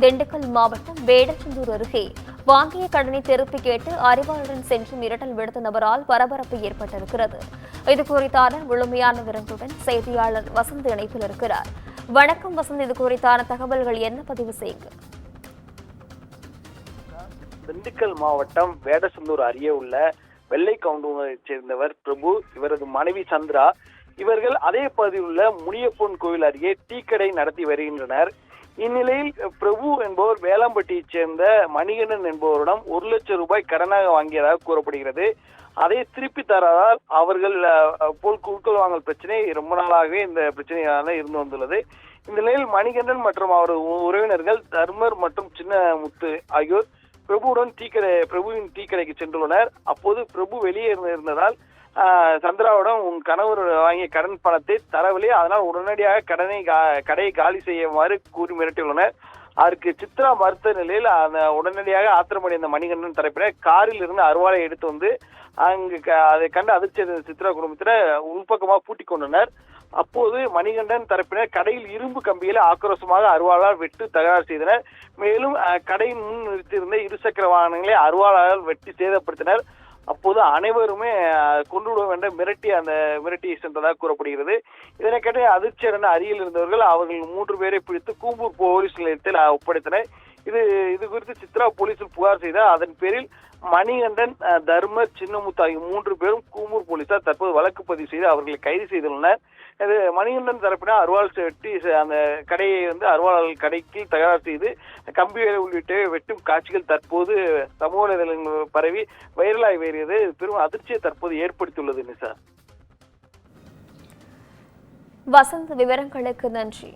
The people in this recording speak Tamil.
திண்டுக்கல் மாவட்டம் வேடச்சந்தூர் அருகே வாங்கிய கடனை திருப்பி கேட்டு அறிவாளுடன் சென்று மிரட்டல் விடுத்த நபரால் பரபரப்பு ஏற்பட்டிருக்கிறது. இது குறித்தான முழுமையான விவரங்களுடன் செய்தியாளர் வசந்த் இணைப்பில் இருக்கிறார். வணக்கம் வசந்த், இது குறித்தான தகவல்கள் என்ன பதிவு செய்யுங்க. திண்டுக்கல் மாவட்டம் வேடச்சந்தூர் அருகே உள்ள வெள்ளை கவுண்டூரை சேர்ந்தவர் பிரபு, இவரது மனைவி சந்திரா. இவர்கள் அதே பகுதியில் உள்ள முனியப்பன் கோவில் அருகே டீக்கடை நடத்தி வருகின்றனர். இந்நிலையில் பிரபு என்பவர் வேளாம்பட்டியைச் சேர்ந்த மணிகண்டன் என்பவரிடம் 1 லட்சம் ரூபாய் கடனாக வாங்கியதாக கூறப்படுகிறது. அதை திருப்பி தராதால் அவர்கள் போல் குழுக்கள் வாங்கல் பிரச்சனை ரொம்ப நாளாகவே இந்த பிரச்சனையால இருந்து வந்துள்ளது. இந்த நிலையில் மணிகண்டன் மற்றும் அவரது உறவினர்கள் தர்மர் மற்றும் சின்ன முத்து ஆகியோர் பிரபுவின் டீக்கடைக்கு சென்றுள்ளனர். அப்போது பிரபு வெளியே இருந்ததால் சந்திராவிடம் உன் கணவர் வாங்கிய கடன் பணத்தை தரவில்லை, அதனால் உடனடியாக கடையை காலி செய்யுமாறு கூறி மிரட்டியுள்ளனர். அதற்கு சித்ரா மறுத்த நிலையில் உடனடியாக ஆத்திரமடைந்த மணிகண்டன் தரப்பினர் காரில் இருந்து அருவாளை எடுத்து வந்து அங்கு அதை கண்டு அதிர்ச்சி சித்ரா குடும்பத்தினர் உள்பக்கமாக பூட்டிக் கொண்டனர். அப்போது மணிகண்டன் தரப்பினர் கடையில் இரும்பு கம்பியில ஆக்ரோஷமாக அருவாளால் வெட்டு தகராறு செய்தனர். மேலும் கடையின் முன் நிறுத்தியிருந்த இருசக்கர வாகனங்களை அருவாளால் வெட்டி சேதப்படுத்தினர். அப்போது அனைவருமே கொண்டு விட வேண்டும் மிரட்டி சென்றதாக கூறப்படுகிறது. இதனை கேட்டு அதிர்ச்சியடைந்த அருகில் இருந்தவர்கள் அவர்கள் 3 பேரை பிடித்து கூம்பூர் போலீஸ் நிலையத்தில் ஒப்படைத்தனர். இது குறித்து சித்ரா போலீசில் புகார் செய்தார். அதன் பேரில் மணிகண்டன், தர்மர், சின்னமுத்து ஆகிய 3 பேரும் கூம்பூர் போலீசார் தற்போது வழக்கு பதிவு செய்து அவர்களை கைது செய்துள்ளனர். இது மணிகண்டன் தரப்பினர் அருவாள் வெட்டி அந்த கடையை அருவாள் கடைக்கு தகராறு செய்து கம்பி வேலை உள்ளிட்ட வெட்டும் காட்சிகள் தற்போது சமூக வலைதளங்கள் பரவி வைரலாகி வருகிறது. பெரும் அதிர்ச்சியை தற்போது ஏற்படுத்தியுள்ளது. நிசா. வசந்த், விவரங்களுக்கு நன்றி.